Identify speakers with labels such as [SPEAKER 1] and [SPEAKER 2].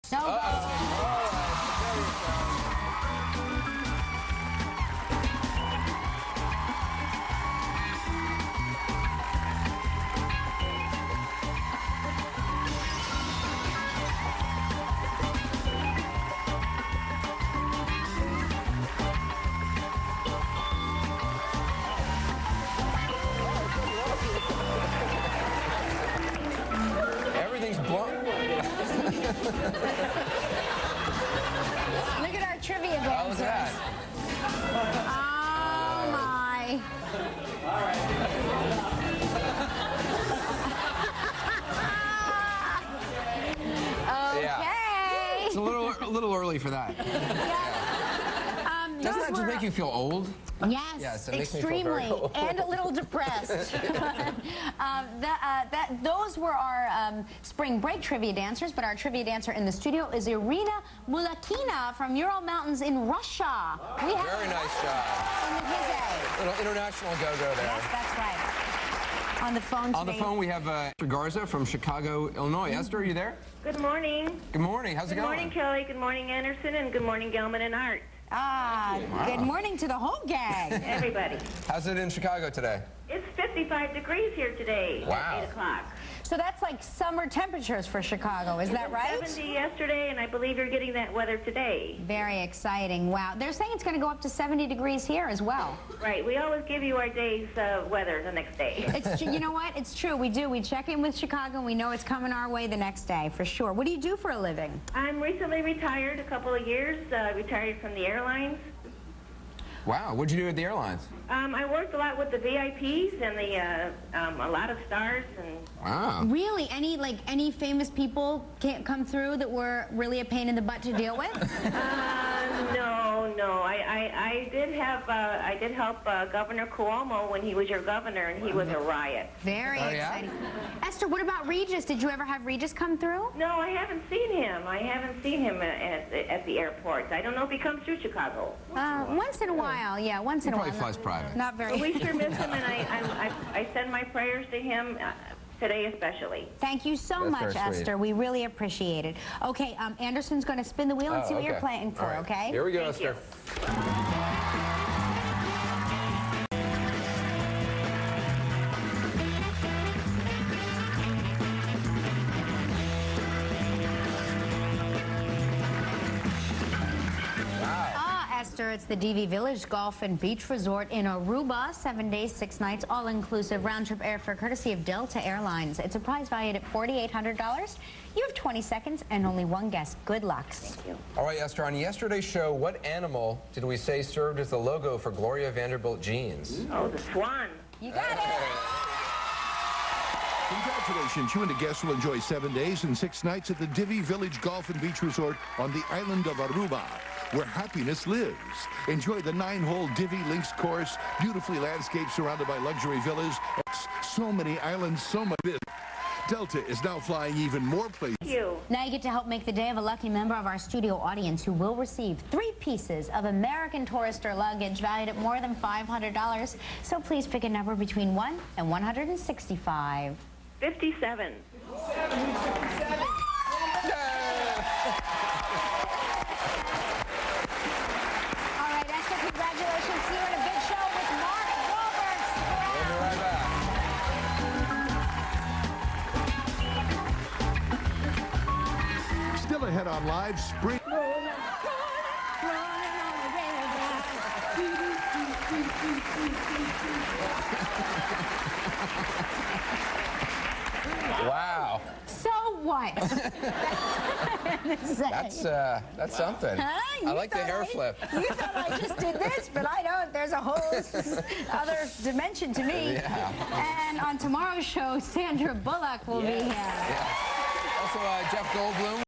[SPEAKER 1] SNO-Go.
[SPEAKER 2] Everything's blown.
[SPEAKER 1] Look at our trivia dancers.
[SPEAKER 2] Oh, look at that.
[SPEAKER 1] Oh, my. Okay.
[SPEAKER 2] Yeah. It's a little early for that. Doesn't that just make you feel old?
[SPEAKER 1] Yes,
[SPEAKER 2] Yes, it makes me feel
[SPEAKER 1] extremely,
[SPEAKER 2] very old.
[SPEAKER 1] and a little depressed. Those were our spring break trivia dancers, but our trivia dancer in the studio is Irina Mulakina from Ural Mountains in Russia. We have
[SPEAKER 2] Very nice job.
[SPEAKER 1] from the Gizeh.
[SPEAKER 2] Little international go-go there.
[SPEAKER 1] Yes, that's right. On the phone today.
[SPEAKER 2] On the phone, we have Esther Garza from Chicago, Illinois. Esther, are you there?
[SPEAKER 3] Good morning.
[SPEAKER 2] Good morning. How's it going?
[SPEAKER 3] Good morning, Kelly. Good morning, Anderson. And good morning, Gelman and Hart.
[SPEAKER 1] Good morning to the whole gang.
[SPEAKER 3] Everybody.
[SPEAKER 2] How's it in Chicago today?
[SPEAKER 3] It's 55 degrees here today
[SPEAKER 2] Wow.
[SPEAKER 3] at 8 o'clock.
[SPEAKER 1] So that's like summer temperatures for Chicago, is that right?
[SPEAKER 3] 70 yesterday, and I believe you're getting that weather today.
[SPEAKER 1] Very exciting. Wow. They're saying it's going to go up to 70 degrees here as well.
[SPEAKER 3] Right. We always give you our day's weather the next day.
[SPEAKER 1] It's you know what? It's true. We do. We check in with Chicago, and we know it's coming our way the next day, for sure. What do you do for a living?
[SPEAKER 3] I'm recently retired, a couple of years, retired from the airlines.
[SPEAKER 2] Wow. What'd you do at the airlines?
[SPEAKER 3] I worked a lot with the VIPs and a lot of stars. And
[SPEAKER 2] Wow.
[SPEAKER 1] Really? Any famous people can't come through that were really a pain in the butt to deal with?
[SPEAKER 3] No. I did help Governor Cuomo when he was your governor, and he was a riot.
[SPEAKER 1] Very
[SPEAKER 2] Oh, yeah?
[SPEAKER 1] exciting. Esther, what about Regis? Did you ever have Regis come through?
[SPEAKER 3] No, I haven't seen him. I haven't seen him at the airport. I don't know if he comes through Chicago.
[SPEAKER 1] Once in a while, yeah, once in a while.
[SPEAKER 2] Probably flies private.
[SPEAKER 1] Not very.
[SPEAKER 3] But we sure miss him, and I send my prayers to him today especially.
[SPEAKER 1] Thank you so
[SPEAKER 2] That's
[SPEAKER 1] much,
[SPEAKER 2] very sweet.
[SPEAKER 1] Esther. We really appreciate it. Okay, Anderson's going to spin the wheel and see what you're playing for,
[SPEAKER 2] All right.
[SPEAKER 1] okay?
[SPEAKER 2] Here we go,
[SPEAKER 3] Thank you.
[SPEAKER 2] Esther.
[SPEAKER 1] Esther, it's the DV Village Golf and Beach Resort in Aruba. 7 days, 6 nights, all-inclusive round-trip airfare courtesy of Delta Airlines. It's a prize valued at $4,800. You have 20 seconds and only one guess. Good luck.
[SPEAKER 3] Thank you.
[SPEAKER 2] All right, Esther, on yesterday's show, what animal did we say served as the logo for Gloria Vanderbilt jeans?
[SPEAKER 3] Oh, the swan.
[SPEAKER 1] You got it.
[SPEAKER 4] Congratulations, you and the guests will enjoy 7 days and 6 nights at the Divi Village Golf and Beach Resort on the island of Aruba, where happiness lives. Enjoy the 9-hole Divi Links course, beautifully landscaped surrounded by luxury villas, so many islands, so much business. Delta is now flying even more places.
[SPEAKER 3] Thank you.
[SPEAKER 1] Now you get to help make the day of a lucky member of our studio audience who will receive 3 pieces of American Tourister luggage valued at more than $500. So please pick a number between 1 and 165.
[SPEAKER 3] 57.
[SPEAKER 1] All right, Esther, congratulations. See you in a big show with Mark Roberts.
[SPEAKER 2] We'll be right back.
[SPEAKER 4] Still ahead on Live Spring.
[SPEAKER 2] Wow.
[SPEAKER 1] So what?
[SPEAKER 2] That's something.
[SPEAKER 1] Huh?
[SPEAKER 2] I like the hair flip.
[SPEAKER 1] You thought I just did this, but I don't. There's a whole other dimension to me.
[SPEAKER 2] Yeah.
[SPEAKER 1] And on tomorrow's show, Sandra Bullock will be here.
[SPEAKER 2] Yeah. Also, Jeff Goldblum.